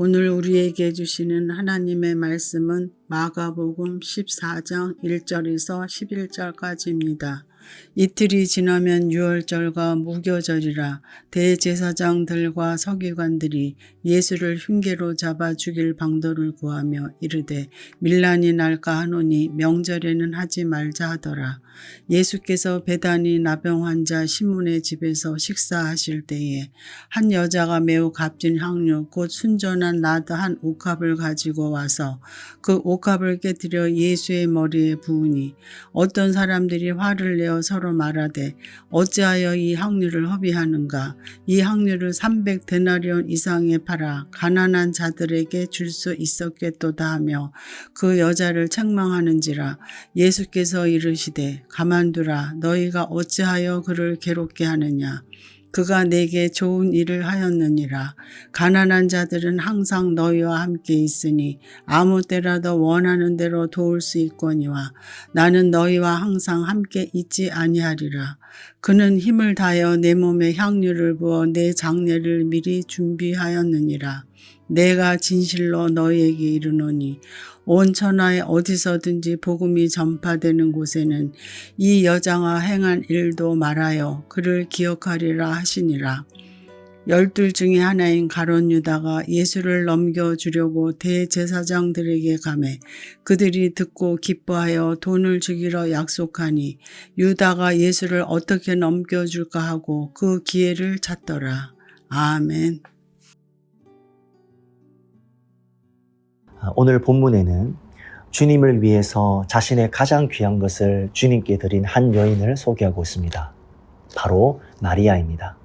오늘 우리에게 주시는 하나님의 말씀은 마가복음 14장 1절에서 11절까지입니다. 이틀이 지나면 유월절과 무교절이라 대제사장들과 서기관들이 예수를 흉계로 잡아 죽일 방도를 구하며 이르되 밀란이 날까 하노니 명절에는 하지 말자 하더라. 예수께서 베다니 나병 환자 시몬의 집에서 식사하실 때에 한 여자가 매우 값진 향료 곧 순전한 나드 한 옥합을 가지고 와서 그 옥합을 깨뜨려 예수의 머리에 부으니 어떤 사람들이 화를 내어 서로 말하되 어찌하여 이 향료를 허비하는가. 이 향료를 300데나리온 이상에 팔아 가난한 자들에게 줄 수 있었겠도다 하며 그 여자를 책망하는지라. 예수께서 이르시되 가만두라. 너희가 어찌하여 그를 괴롭게 하느냐. 그가 내게 좋은 일을 하였느니라. 가난한 자들은 항상 너희와 함께 있으니 아무 때라도 원하는 대로 도울 수 있거니와 나는 너희와 항상 함께 있지 아니하리라. 그는 힘을 다하여 내 몸에 향유를 부어 내 장례를 미리 준비하였느니라. 내가 진실로 너희에게 이르노니 온 천하에 어디서든지 복음이 전파되는 곳에는 이 여자가 행한 일도 말하여 그를 기억하리라 하시니라. 12 중에 하나인 가룟 유다가 예수를 넘겨주려고 대제사장들에게 가매 그들이 듣고 기뻐하여 돈을 주기로 약속하니 유다가 예수를 어떻게 넘겨줄까 하고 그 기회를 찾더라. 아멘. 오늘 본문에는 주님을 위해서 자신의 가장 귀한 것을 주님께 드린 한 여인을 소개하고 있습니다. 바로 마리아입니다.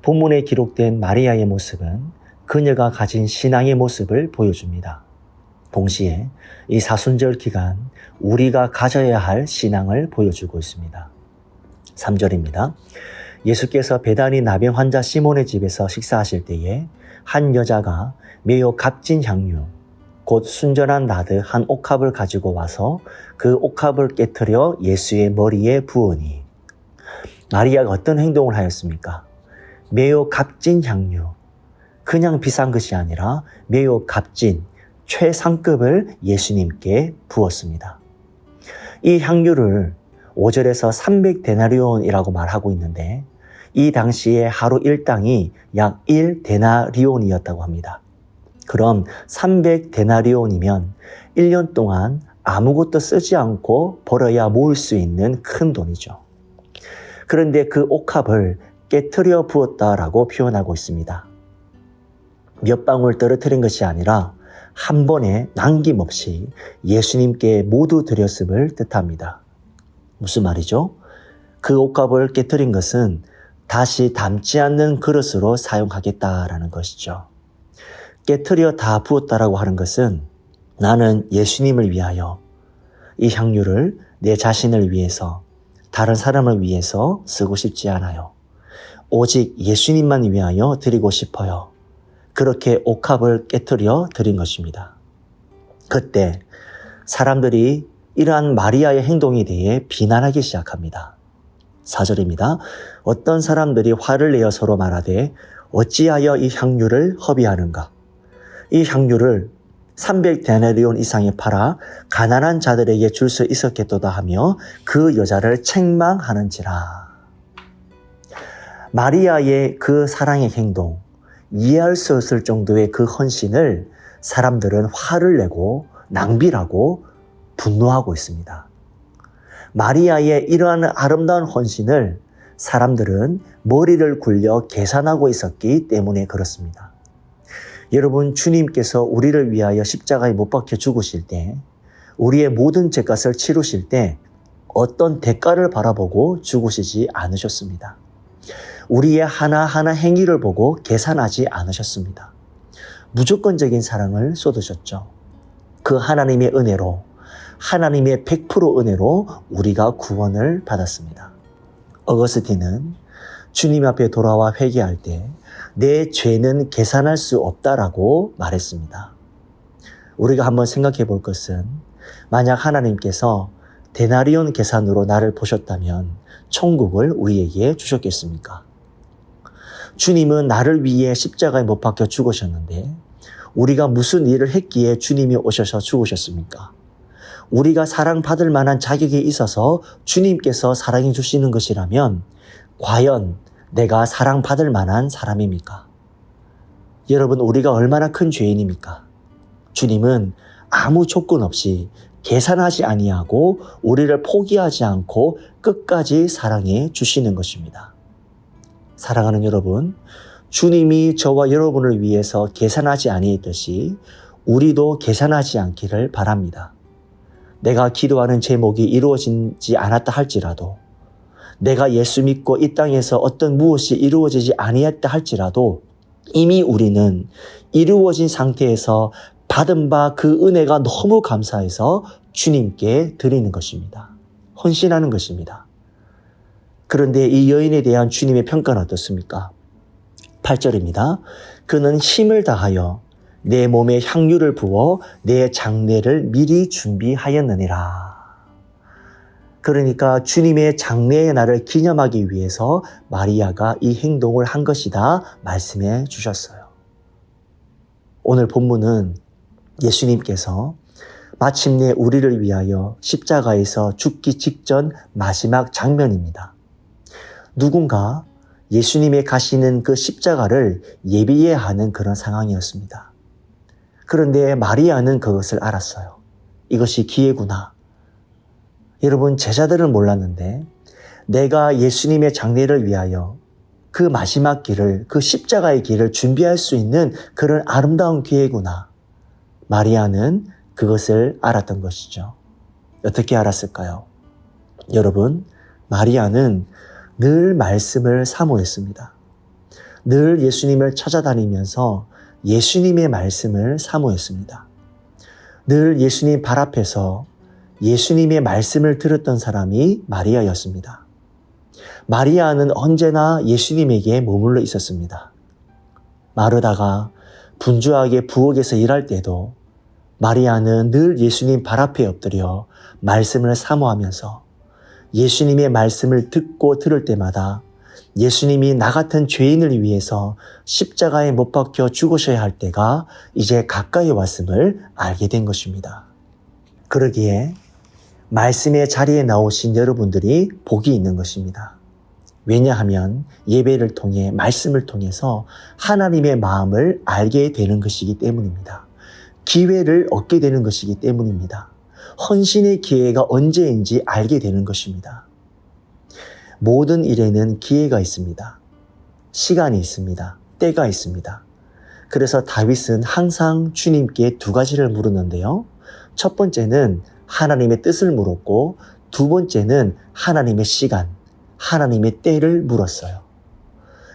본문에 기록된 마리아의 모습은 그녀가 가진 신앙의 모습을 보여줍니다. 동시에 이 사순절 기간 우리가 가져야 할 신앙을 보여주고 있습니다. 3절입니다. 예수께서 베다니 나병 환자 시몬의 집에서 식사하실 때에 한 여자가 매우 값진 향유 곧 순전한 나드 한 옥합을 가지고 와서 그 옥합을 깨뜨려 예수의 머리에 부으니. 마리아가 어떤 행동을 하였습니까? 매우 값진 향유, 그냥 비싼 것이 아니라 매우 값진 최상급을 예수님께 부었습니다. 이 향유를 5절에서 300데나리온이라고 말하고 있는데 이 당시에 하루 일당이 약 1데나리온이었다고 합니다. 그럼 300데나리온이면 1년 동안 아무것도 쓰지 않고 벌어야 모을 수 있는 큰 돈이죠. 그런데 그 옥합을 깨트려 부었다라고 표현하고 있습니다. 몇 방울 떨어뜨린 것이 아니라 한 번에 남김없이 예수님께 모두 드렸음을 뜻합니다. 무슨 말이죠? 그 옥합을 깨트린 것은 다시 담지 않는 그릇으로 사용하겠다라는 것이죠. 깨트려 다 부었다라고 하는 것은 나는 예수님을 위하여 이 향유를 내 자신을 위해서 다른 사람을 위해서 쓰고 싶지 않아요. 오직 예수님만 위하여 드리고 싶어요. 그렇게 옥합을 깨트려 드린 것입니다. 그때 사람들이 이러한 마리아의 행동에 대해 비난하기 시작합니다. 4절입니다. 어떤 사람들이 화를 내어 서로 말하되 어찌하여 이 향유를 허비하는가. 이 향유를 300데나리온 이상에 팔아 가난한 자들에게 줄 수 있었겠도다 하며 그 여자를 책망하는지라. 마리아의 그 사랑의 행동, 이해할 수 없을 정도의 그 헌신을 사람들은 화를 내고 낭비라고 분노하고 있습니다. 마리아의 이러한 아름다운 헌신을 사람들은 머리를 굴려 계산하고 있었기 때문에 그렇습니다. 여러분, 주님께서 우리를 위하여 십자가에 못 박혀 죽으실 때, 우리의 모든 죄값을 치르실 때 어떤 대가를 바라보고 죽으시지 않으셨습니다. 우리의 하나하나 행위를 보고 계산하지 않으셨습니다. 무조건적인 사랑을 쏟으셨죠. 그 하나님의 은혜로, 하나님의 100% 은혜로 우리가 구원을 받았습니다. 어거스틴은 주님 앞에 돌아와 회개할 때 내 죄는 계산할 수 없다라고 말했습니다. 우리가 한번 생각해 볼 것은 만약 하나님께서 데나리온 계산으로 나를 보셨다면 천국을 우리에게 주셨겠습니까? 주님은 나를 위해 십자가에 못 박혀 죽으셨는데 우리가 무슨 일을 했기에 주님이 오셔서 죽으셨습니까? 우리가 사랑받을 만한 자격이 있어서 주님께서 사랑해 주시는 것이라면 과연 내가 사랑받을 만한 사람입니까? 여러분, 우리가 얼마나 큰 죄인입니까? 주님은 아무 조건 없이 계산하지 아니하고 우리를 포기하지 않고 끝까지 사랑해 주시는 것입니다. 사랑하는 여러분, 주님이 저와 여러분을 위해서 계산하지 아니했듯이 우리도 계산하지 않기를 바랍니다. 내가 기도하는 제목이 이루어지지 않았다 할지라도, 내가 예수 믿고 이 땅에서 어떤 무엇이 이루어지지 아니했다 할지라도 이미 우리는 이루어진 상태에서 받은 바 그 은혜가 너무 감사해서 주님께 드리는 것입니다. 헌신하는 것입니다. 그런데 이 여인에 대한 주님의 평가는 어떻습니까? 8절입니다. 그는 힘을 다하여 내 몸에 향유를 부어 내 장례를 미리 준비하였느니라. 그러니까 주님의 장례의 날을 기념하기 위해서 마리아가 이 행동을 한 것이다 말씀해 주셨어요. 오늘 본문은 예수님께서 마침내 우리를 위하여 십자가에서 죽기 직전 마지막 장면입니다. 누군가 예수님의 가시는 그 십자가를 예비해야 하는 그런 상황이었습니다. 그런데 마리아는 그것을 알았어요. 이것이 기회구나. 여러분, 제자들은 몰랐는데 내가 예수님의 장례를 위하여 그 마지막 길을, 그 십자가의 길을 준비할 수 있는 그런 아름다운 기회구나. 마리아는 그것을 알았던 것이죠. 어떻게 알았을까요? 여러분, 마리아는 늘 말씀을 사모했습니다. 늘 예수님을 찾아다니면서 예수님의 말씀을 사모했습니다. 늘 예수님 발 앞에서 예수님의 말씀을 들었던 사람이 마리아였습니다. 마리아는 언제나 예수님에게 머물러 있었습니다. 마르다가 분주하게 부엌에서 일할 때도 마리아는 늘 예수님 발 앞에 엎드려 말씀을 사모하면서 예수님의 말씀을 듣고 들을 때마다 예수님이 나 같은 죄인을 위해서 십자가에 못 박혀 죽으셔야 할 때가 이제 가까이 왔음을 알게 된 것입니다. 그러기에 말씀의 자리에 나오신 여러분들이 복이 있는 것입니다. 왜냐하면 예배를 통해 말씀을 통해서 하나님의 마음을 알게 되는 것이기 때문입니다. 기회를 얻게 되는 것이기 때문입니다. 헌신의 기회가 언제인지 알게 되는 것입니다. 모든 일에는 기회가 있습니다. 시간이 있습니다. 때가 있습니다. 그래서 다윗은 항상 주님께 두 가지를 물었는데요. 첫 번째는 하나님의 뜻을 물었고 두 번째는 하나님의 시간, 하나님의 때를 물었어요.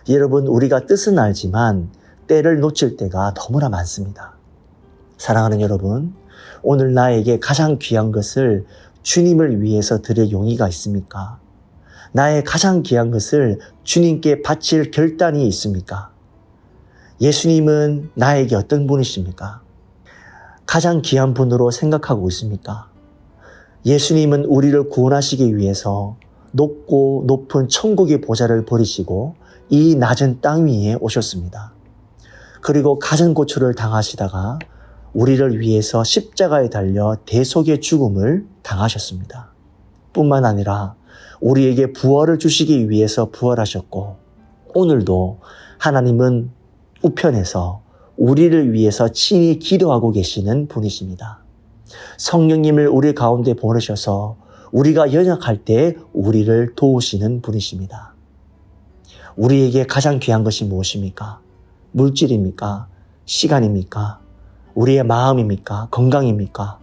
여러분, 우리가 뜻은 알지만 때를 놓칠 때가 너무나 많습니다. 사랑하는 여러분, 오늘 나에게 가장 귀한 것을 주님을 위해서 드릴 용의가 있습니까? 나의 가장 귀한 것을 주님께 바칠 결단이 있습니까? 예수님은 나에게 어떤 분이십니까? 가장 귀한 분으로 생각하고 있습니까? 예수님은 우리를 구원하시기 위해서 높고 높은 천국의 보좌를 버리시고 이 낮은 땅 위에 오셨습니다. 그리고 가전고초를 당하시다가 우리를 위해서 십자가에 달려 대속의 죽음을 당하셨습니다. 뿐만 아니라 우리에게 부활을 주시기 위해서 부활하셨고 오늘도 하나님은 우편에서 우리를 위해서 친히 기도하고 계시는 분이십니다. 성령님을 우리 가운데 보내셔서 우리가 연약할 때 우리를 도우시는 분이십니다. 우리에게 가장 귀한 것이 무엇입니까? 물질입니까? 시간입니까? 우리의 마음입니까? 건강입니까?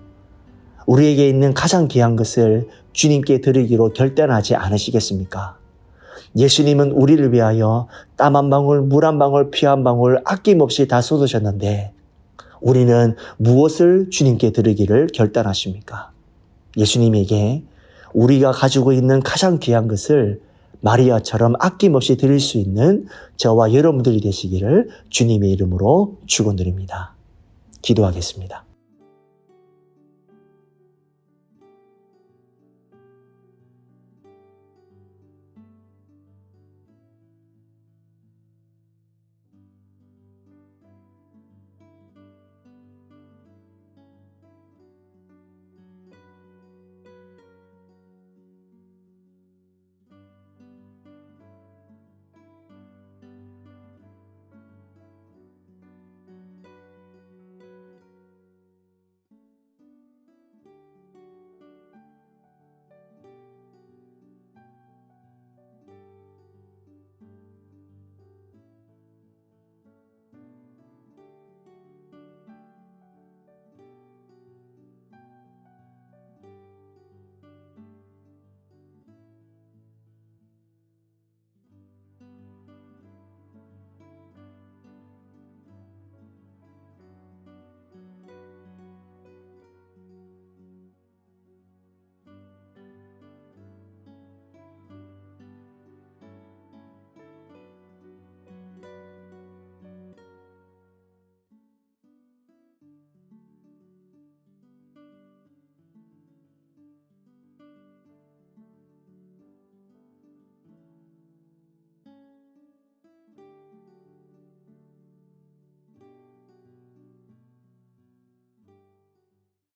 우리에게 있는 가장 귀한 것을 주님께 드리기로 결단하지 않으시겠습니까? 예수님은 우리를 위하여 땀 한 방울, 물 한 방울, 피 한 방울 아낌없이 다 쏟으셨는데 우리는 무엇을 주님께 드리기를 결단하십니까? 예수님에게 우리가 가지고 있는 가장 귀한 것을 마리아처럼 아낌없이 드릴 수 있는 저와 여러분들이 되시기를 주님의 이름으로 축원드립니다. 기도하겠습니다.